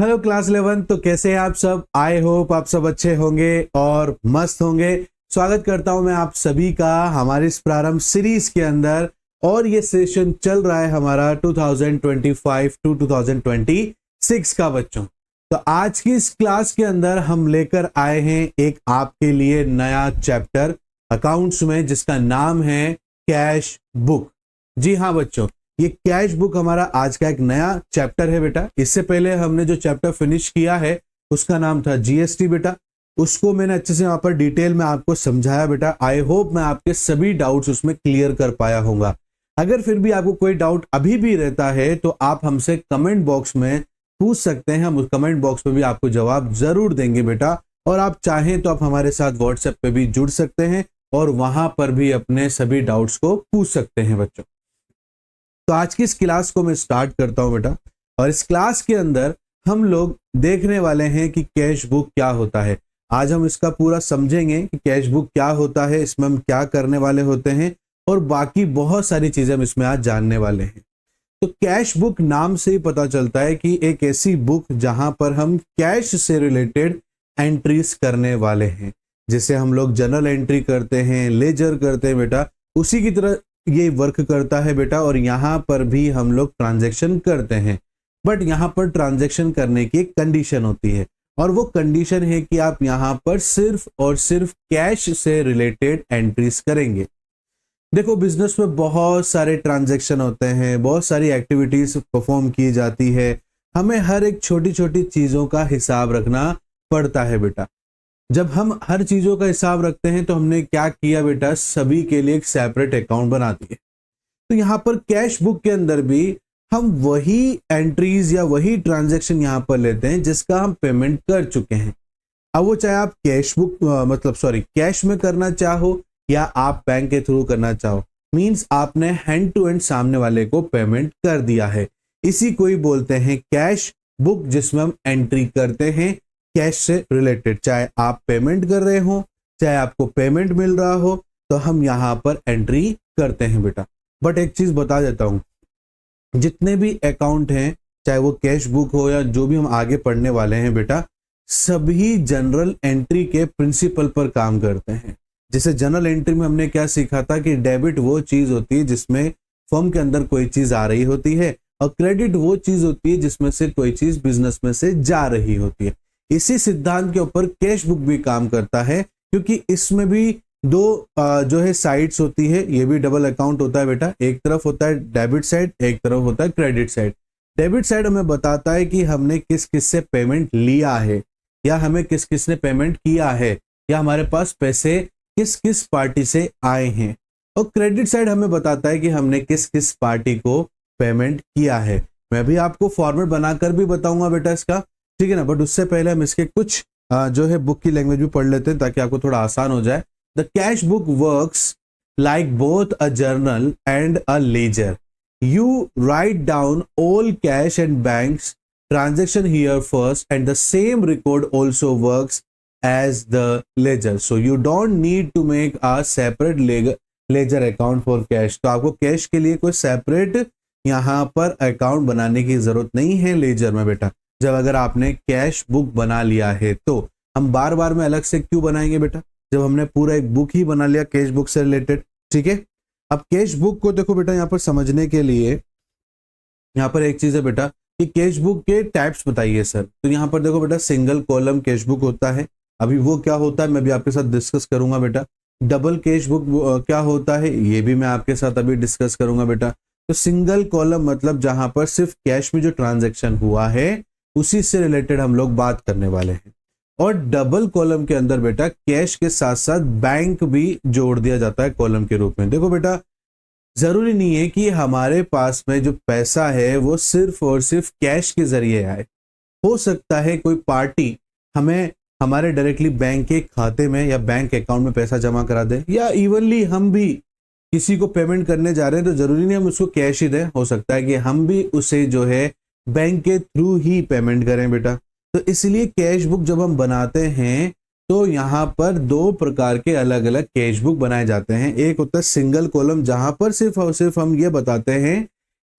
Hello class 11। तो कैसे हैं आप सब? आई होप आप सब अच्छे होंगे और मस्त होंगे। स्वागत करता हूं मैं आप सभी का हमारे इस प्रारंभ सीरीज के अंदर। और ये सेशन चल रहा है हमारा 2025 टू 2026 का बच्चों। तो आज की इस क्लास के अंदर हम लेकर आए हैं एक आपके लिए नया चैप्टर अकाउंट्स में, जिसका नाम है कैश बुक। जी हाँ बच्चों, ये कैश बुक हमारा आज का एक नया चैप्टर है बेटा। इससे पहले हमने जो चैप्टर फिनिश किया है उसका नाम था जीएसटी बेटा। उसको मैंने अच्छे से यहाँ पर डिटेल में आपको समझाया बेटा। आई होप मैं आपके सभी डाउट्स उसमें क्लियर कर पाया होऊंगा। अगर फिर भी आपको कोई डाउट अभी भी रहता है तो आप हमसे कमेंट बॉक्स में पूछ सकते हैं। हम उस कमेंट बॉक्स में भी आपको जवाब जरूर देंगे बेटा। और आप चाहें तो आप हमारे साथ व्हाट्सएप पे भी जुड़ सकते हैं और वहां पर भी अपने सभी डाउट्स को पूछ सकते हैं बच्चों। तो आज की इस क्लास को मैं स्टार्ट करता हूं बेटा। और इस क्लास के अंदर हम लोग देखने वाले हैं कि कैश बुक क्या होता है। आज हम इसका पूरा समझेंगे कि कैश बुक क्या होता है, इसमें हम क्या करने वाले होते हैं और बाकी बहुत सारी चीजें हम इसमें आज जानने वाले हैं। तो कैश बुक नाम से ही पता चलता है कि एक ऐसी बुक जहां पर हम कैश से रिलेटेड एंट्रीज करने वाले हैं। जिसे हम लोग जर्नल एंट्री करते हैं, लेजर करते हैं बेटा, उसी की तरह ये वर्क करता है बेटा। और यहाँ पर भी हम लोग ट्रांजैक्शन करते हैं, बट यहाँ पर ट्रांजैक्शन करने की एक कंडीशन होती है। और वो कंडीशन है कि आप यहाँ पर सिर्फ और सिर्फ कैश से रिलेटेड एंट्रीज करेंगे। देखो, बिजनेस में बहुत सारे ट्रांजैक्शन होते हैं, बहुत सारी एक्टिविटीज परफॉर्म की जाती है। हमें हर एक छोटी छोटी चीजों का हिसाब रखना पड़ता है बेटा। जब हम हर चीजों का हिसाब रखते हैं तो हमने क्या किया बेटा, सभी के लिए एक सेपरेट अकाउंट बना दिए। तो यहाँ पर कैश बुक के अंदर भी हम वही एंट्रीज या वही ट्रांजैक्शन यहाँ पर लेते हैं जिसका हम पेमेंट कर चुके हैं। अब वो चाहे आप कैश में करना चाहो या आप बैंक के थ्रू करना चाहो, मींस आपने हैंड टू हैंड सामने वाले को पेमेंट कर दिया है। इसी को ही बोलते हैं कैश बुक, जिसमें हम एंट्री करते हैं कैश से रिलेटेड। चाहे आप पेमेंट कर रहे हो, चाहे आपको पेमेंट मिल रहा हो, तो हम यहाँ पर एंट्री करते हैं बेटा। बट एक चीज बता देता हूं, जितने भी अकाउंट हैं, चाहे वो कैश बुक हो या जो भी हम आगे पढ़ने वाले हैं बेटा, सभी जनरल एंट्री के प्रिंसिपल पर काम करते हैं। जैसे जनरल एंट्री में हमने क्या सीखा था कि डेबिट वो चीज होती है जिसमें फर्म के अंदर कोई चीज आ रही होती है, और क्रेडिट वो चीज होती है जिसमें से कोई चीज बिजनेस में से जा रही होती है। इसी सिद्धांत के ऊपर कैश बुक भी काम करता है, क्योंकि इसमें भी दो जो है साइड्स होती है। ये भी डबल अकाउंट होता है बेटा। एक तरफ होता है डेबिट साइड, एक तरफ होता है क्रेडिट साइड। डेबिट साइड हमें बताता है कि हमने किस किस से पेमेंट लिया है, या हमें किस किस ने पेमेंट किया है, या हमारे पास पैसे किस किस पार्टी से आए हैं। और क्रेडिट साइड हमें बताता है कि हमने किस किस पार्टी को पेमेंट किया है। मैं भी आपको फॉर्मेट बनाकर भी बताऊंगा बेटा इसका, ठीक है ना। बट उससे पहले हम इसके कुछ जो है बुक की लैंग्वेज भी पढ़ लेते हैं ताकि आपको थोड़ा आसान हो जाए। The cash book works like both a journal and a ledger. You write down all cash and banks transaction here first, and the same record also works as the ledger. So you don't need to make a separate ledger account for cash. तो आपको cash के लिए कोई separate यहाँ पर account बनाने की जरूरत नहीं है लेजर में बेटा। जब अगर आपने कैश बुक बना लिया है तो हम बार बार में अलग से क्यों बनाएंगे बेटा, जब हमने पूरा एक बुक ही बना लिया कैश बुक से रिलेटेड, ठीक है। अब कैश बुक को देखो बेटा, यहाँ पर समझने के लिए यहाँ पर एक चीज है बेटा कि कैश बुक के टाइप्स बताइए सर। तो यहाँ पर देखो बेटा, सिंगल कॉलम कैश बुक होता है। अभी वो क्या होता है मैं भी आपके साथ डिस्कस करूंगा बेटा। डबल कैश बुक क्या होता है ये भी मैं आपके साथ अभी डिस्कस करूंगा बेटा। तो सिंगल कॉलम मतलब जहां पर सिर्फ कैश में जो ट्रांजैक्शन हुआ है उसी से रिलेटेड हम लोग बात करने वाले हैं। और डबल कॉलम के अंदर बेटा कैश के साथ साथ बैंक भी जोड़ दिया जाता है कॉलम के रूप में। देखो बेटा, जरूरी नहीं है कि हमारे पास में जो पैसा है वो सिर्फ और सिर्फ कैश के जरिए आए। हो सकता है कोई पार्टी हमें हमारे डायरेक्टली बैंक के खाते में या बैंक अकाउंट में पैसा जमा करा दे, या इवनली हम भी किसी को पेमेंट करने जा रहे हैं तो जरूरी नहीं हम उसको कैश ही दें। हो सकता है कि हम भी उसे जो है बैंक के थ्रू ही पेमेंट करें बेटा। तो इसलिए कैश बुक जब हम बनाते हैं तो यहाँ पर दो प्रकार के अलग अलग कैश बुक बनाए जाते हैं। एक होता है सिंगल कॉलम, जहां पर सिर्फ और सिर्फ हम ये बताते हैं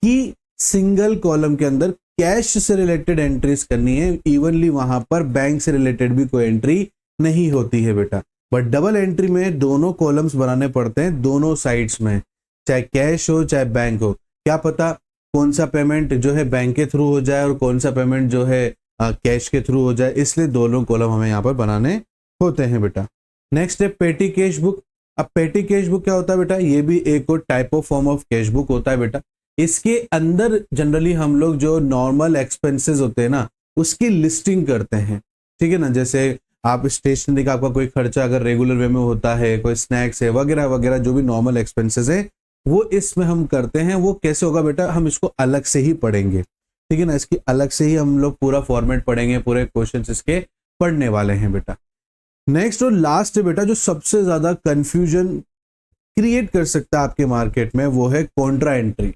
कि सिंगल कॉलम के अंदर कैश से रिलेटेड एंट्रीज करनी है, इवनली वहां पर बैंक से रिलेटेड भी कोई एंट्री नहीं होती है बेटा। बट डबल एंट्री में दोनों कॉलम्स बनाने पड़ते हैं दोनों साइड्स में, चाहे कैश हो चाहे बैंक हो। क्या पता कौन सा पेमेंट जो है बैंक के थ्रू हो जाए और कौन सा पेमेंट जो है कैश के थ्रू हो जाए, इसलिए दोनों कॉलम हमें यहाँ पर बनाने होते हैं बेटा। नेक्स्ट है पेटी कैश बुक। अब पेटी कैश बुक क्या होता है बेटा, ये भी एक और type of form of cash book होता है बेटा। इसके अंदर जनरली हम लोग जो नॉर्मल एक्सपेंसेस होते हैं ना उसकी लिस्टिंग करते हैं, ठीक है ना। जैसे आप स्टेशनरी का आपका कोई खर्चा अगर रेगुलर वे में होता है, कोई स्नैक्स है वगैरह वगैरह, जो भी नॉर्मल एक्सपेंसेस है वो इसमें हम करते हैं। वो कैसे होगा बेटा, हम इसको अलग से ही पढ़ेंगे, ठीक है ना। इसकी अलग से ही हम लोग पूरा फॉर्मेट पढ़ेंगे, पूरे क्वेश्चंस इसके पढ़ने वाले हैं बेटा। नेक्स्ट और लास्ट है बेटा जो सबसे ज्यादा कंफ्यूजन क्रिएट कर सकता है आपके मार्केट में, वो है कॉन्ट्रा एंट्री।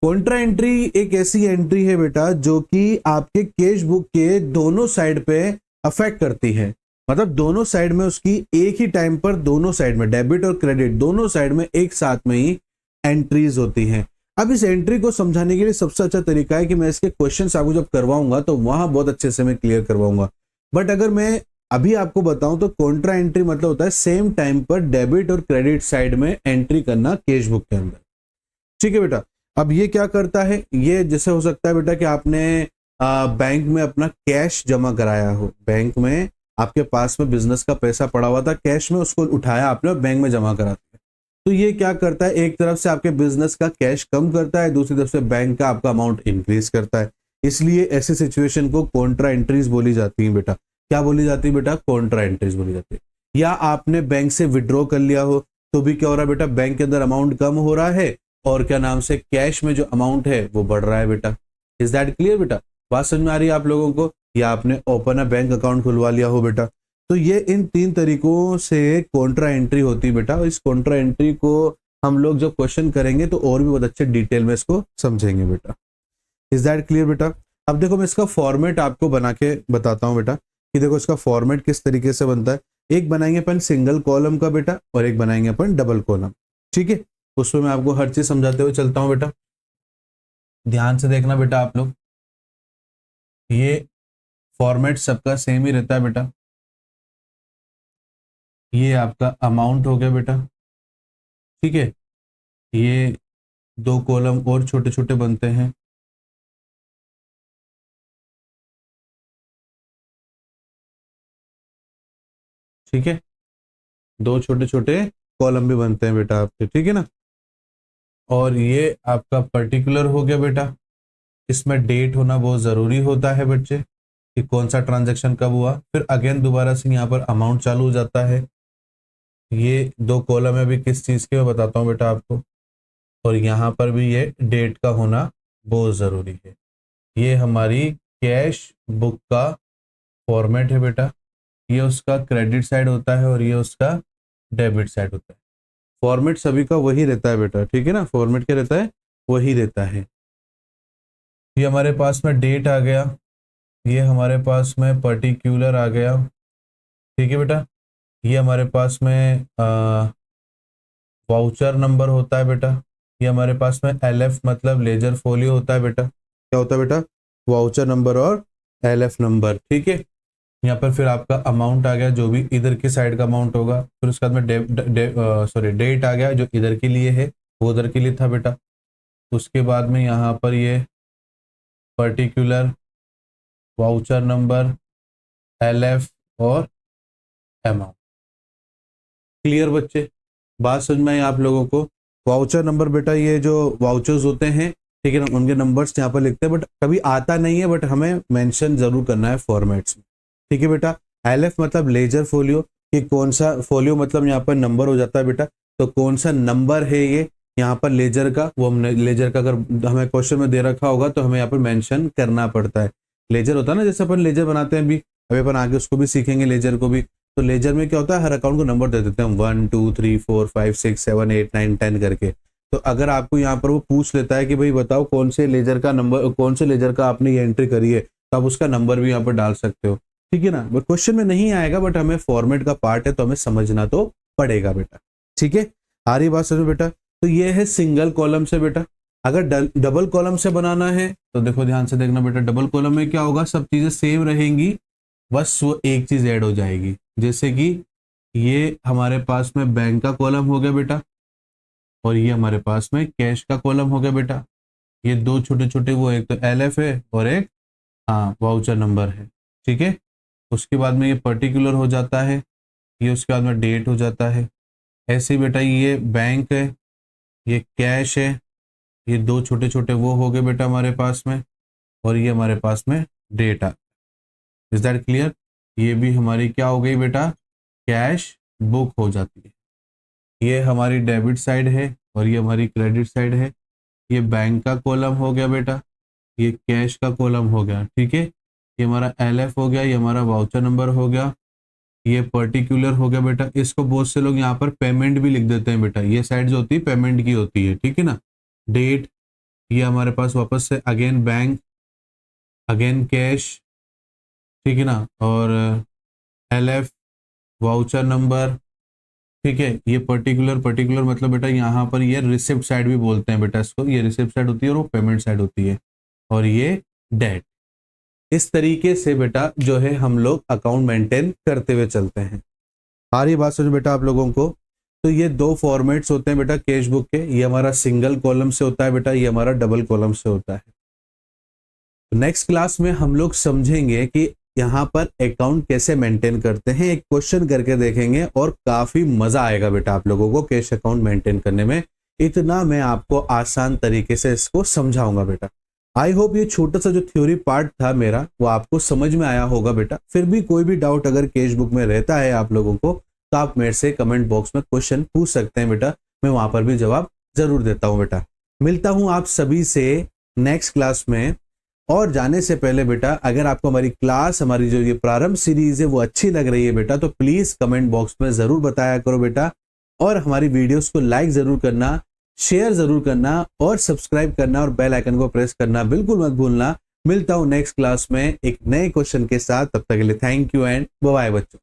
कॉन्ट्रा एंट्री एक ऐसी एंट्री है बेटा जो कि आपके कैश बुक के दोनों साइड पे अफेक्ट करती है। मतलब दोनों साइड में उसकी एक ही टाइम पर, दोनों साइड में डेबिट और क्रेडिट दोनों साइड में एक साथ में ही एंट्रीज होती हैं। अब इस एंट्री को समझाने के लिए सबसे अच्छा तरीका है कि मैं इसके क्वेश्चंस आपको जब करवाऊंगा तो वहां बहुत अच्छे से मैं क्लियर करवाऊंगा। बट अगर मैं अभी आपको बताऊं तो कॉन्ट्रा एंट्री मतलब होता है सेम टाइम पर डेबिट और क्रेडिट साइड में एंट्री करना कैश बुक के अंदर, ठीक है बेटा। अब ये क्या करता है, ये जैसे हो सकता है बेटा कि आपने बैंक में अपना कैश जमा कराया हो, बैंक में आपके पास में बिजनेस का पैसा पड़ा हुआ था कैश में, उसको उठाया आपने और बैंक में जमा करा दिया। तो ये क्या करता है, एक तरफ से आपके बिजनेस का कैश कम करता है, दूसरी तरफ से बैंक का आपका अमाउंट इंक्रीज करता है। इसलिए ऐसी सिचुएशन को कॉन्ट्रा एंट्रीज बोली जाती है बेटा। क्या बोली जाती है बेटा, कॉन्ट्रा एंट्रीज बोली जाती है। या आपने बैंक से विड्रॉ कर लिया हो तो भी क्या हो रहा है बेटा, बैंक के अंदर अमाउंट कम हो रहा है और क्या नाम से कैश में जो अमाउंट है वो बढ़ रहा है बेटा। इज दैट क्लियर बेटा, बात समझ में आ रही है आप लोगों को। या आपने ओपन अ बैंक अकाउंट खुलवा लिया हो बेटा। तो ये इन तीन तरीकों से कॉन्ट्रा एंट्री होती है बेटा। और इस कॉन्ट्रा एंट्री को हम लोग जब क्वेश्चन करेंगे तो और भी बहुत अच्छे डिटेल में इसको समझेंगे बेटा। इज दैट क्लियर बेटा। अब देखो मैं इसका फॉर्मेट आपको बना के बताता हूँ बेटा कि देखो इसका फॉर्मेट किस तरीके से बनता है। एक बनाएंगे अपन सिंगल कॉलम का बेटा और एक बनाएंगे अपन डबल कॉलम, ठीक है। उसमें मैं आपको हर चीज समझाते हुए चलता हूँ बेटा, ध्यान से देखना बेटा आप लोग। ये फॉर्मेट सबका सेम ही रहता है बेटा। ये आपका अमाउंट हो गया बेटा, ठीक है। ये दो कॉलम और छोटे छोटे बनते हैं, ठीक है। दो छोटे छोटे कॉलम भी बनते हैं बेटा आपके, ठीक है ना। और ये आपका पर्टिकुलर हो गया बेटा। इसमें डेट होना बहुत ज़रूरी होता है बच्चे कि कौन सा ट्रांजैक्शन कब हुआ। फिर अगेन दोबारा से यहाँ पर अमाउंट चालू हो जाता है। ये दो कॉलम है भी किस चीज़ के, मैं बताता हूँ बेटा आपको। और यहाँ पर भी ये डेट का होना बहुत ज़रूरी है। ये हमारी कैश बुक का फॉर्मेट है बेटा। ये उसका क्रेडिट साइड होता है और ये उसका डेबिट साइड होता है। फॉर्मेट सभी का वही रहता है बेटा, ठीक है ना। फॉर्मेट क्या रहता है, वही रहता है। ये हमारे पास में डेट आ गया, ये हमारे पास में पर्टिकुलर आ गया, ठीक है बेटा। ये हमारे पास में वाउचर नंबर होता है बेटा। ये हमारे पास में LF मतलब लेजर फोलियो होता है बेटा। क्या होता है बेटा, वाउचर नंबर और LF नंबर, ठीक है। यहाँ पर फिर आपका अमाउंट आ गया जो भी इधर की साइड का अमाउंट होगा। फिर उसके बाद में डेट आ गया जो इधर के लिए है, वो उधर के लिए था बेटा। उसके बाद में यहाँ पर ये पर्टिकुलर, वाउचर नंबर, LF और अमाउंट। क्लियर बच्चे, बात समझ में आई आप लोगों को। वाउचर नंबर बेटा ये जो वाउचर्स होते हैं, ठीक है ना, उनके नंबर्स यहाँ पर लिखते हैं बट कभी आता नहीं है, बट हमें मेंशन जरूर करना है फॉर्मेट्स में, ठीक है बेटा। LF मतलब लेजर फोलियो, कि कौन सा फोलियो मतलब यहाँ पर नंबर हो जाता है बेटा। तो कौन सा नंबर है ये यहाँ पर लेजर का, वो हमने लेजर का अगर हमें क्वेश्चन में दे रखा होगा तो हमें यहाँ पर मेंशन करना पड़ता है। लेजर होता है ना, जैसे अपन लेजर बनाते हैं, अभी अभी अपन आगे उसको भी सीखेंगे लेजर को भी। तो लेजर में क्या होता है, हर अकाउंट को नंबर दे देते हैं, 1 2 3 4 5 6 7 8 9 10 करके। तो अगर आपको यहाँ पर वो पूछ लेता है कि भाई बताओ कौन से लेजर का नंबर, कौन से लेजर का आपने ये एंट्री करी है, तो आप उसका नंबर भी यहाँ पर डाल सकते हो, ठीक है ना। बट क्वेश्चन में नहीं आएगा, बट हमें फॉर्मेट का पार्ट है तो हमें समझना तो पड़ेगा बेटा, ठीक है। आ रही बात समझो बेटा। तो ये है सिंगल कॉलम से बेटा, अगर डबल कॉलम से बनाना है तो देखो ध्यान से देखना बेटा, डबल कॉलम में क्या होगा, सब चीजें सेम रहेंगी, बस वो एक चीज ऐड हो जाएगी। जैसे कि ये हमारे पास में बैंक का कॉलम हो गया बेटा, और ये हमारे पास में कैश का कॉलम हो गया बेटा। ये दो छोटे छोटे वो, एक तो LF है और एक वाउचर नंबर है, ठीक है। उसके बाद में ये पर्टिकुलर हो जाता है, ये उसके बाद में डेट हो जाता है। ऐसे ही बेटा ये बैंक है, ये कैश है, ये दो छोटे छोटे वो हो गए बेटा हमारे पास में, और ये हमारे पास में डेट इज दैट क्लियर। ये भी हमारी क्या हो गई बेटा, कैश बुक हो जाती है। ये हमारी डेबिट साइड है और ये हमारी क्रेडिट साइड है। ये बैंक का कॉलम हो गया बेटा, ये कैश का कॉलम हो गया, ठीक है। ये हमारा LF हो गया, ये हमारा वाउचर नंबर हो गया, ये पर्टिकुलर हो गया बेटा। इसको बहुत से लोग यहाँ पर पेमेंट भी लिख देते हैं बेटा, ये साइड जो होती है पेमेंट की होती है, ठीक है ना। डेट, ये हमारे पास वापस से अगेन बैंक, अगेन कैश, ठीक है ना, और LF, वाउचर नंबर, ठीक है। ये पर्टिकुलर, पर्टिकुलर मतलब बेटा यहाँ पर ये रिसिप्ट साइड भी बोलते हैं बेटा इसको, ये रिसिप्ट साइड होती है और वो पेमेंट साइड होती है, और ये डेट। इस तरीके से बेटा जो है हम लोग अकाउंट मेंटेन करते हुए चलते हैं। आ रही बात समझ बेटा आप लोगों को। तो ये दो फॉर्मेट्स होते हैं बेटा कैश बुक के, ये हमारा सिंगल कॉलम से होता है बेटा, ये हमारा डबल कॉलम से होता है। नेक्स्ट क्लास में हम लोग समझेंगे कि यहाँ पर अकाउंट कैसे मेंटेन करते हैं, एक क्वेश्चन करके देखेंगे, और काफी मजा आएगा बेटा आप लोगों को कैश अकाउंट मेंटेन करने में। इतना मैं आपको आसान तरीके से इसको समझाऊंगा बेटा। आई होप ये छोटा सा जो थ्योरी पार्ट था मेरा वो आपको समझ में आया होगा बेटा। फिर भी कोई भी डाउट अगर कैश बुक में रहता है आप लोगों को तो आप मेरे से कमेंट बॉक्स में क्वेश्चन पूछ सकते हैं बेटा, मैं वहां पर भी जवाब जरूर देता हूं बेटा। मिलता हूं आप सभी से नेक्स्ट क्लास में। और जाने से पहले बेटा अगर आपको हमारी क्लास, हमारी जो ये प्रारंभ सीरीज है वो अच्छी लग रही है बेटा, तो प्लीज कमेंट बॉक्स में जरूर बताया करो बेटा, और हमारी वीडियोस को लाइक जरूर करना, शेयर जरूर करना, और सब्सक्राइब करना, और बेल आइकन को प्रेस करना बिल्कुल मत भूलना। मिलता हूं नेक्स्ट क्लास में एक नए क्वेश्चन के साथ, तब तक के लिए thank you and bye bye बच्चों।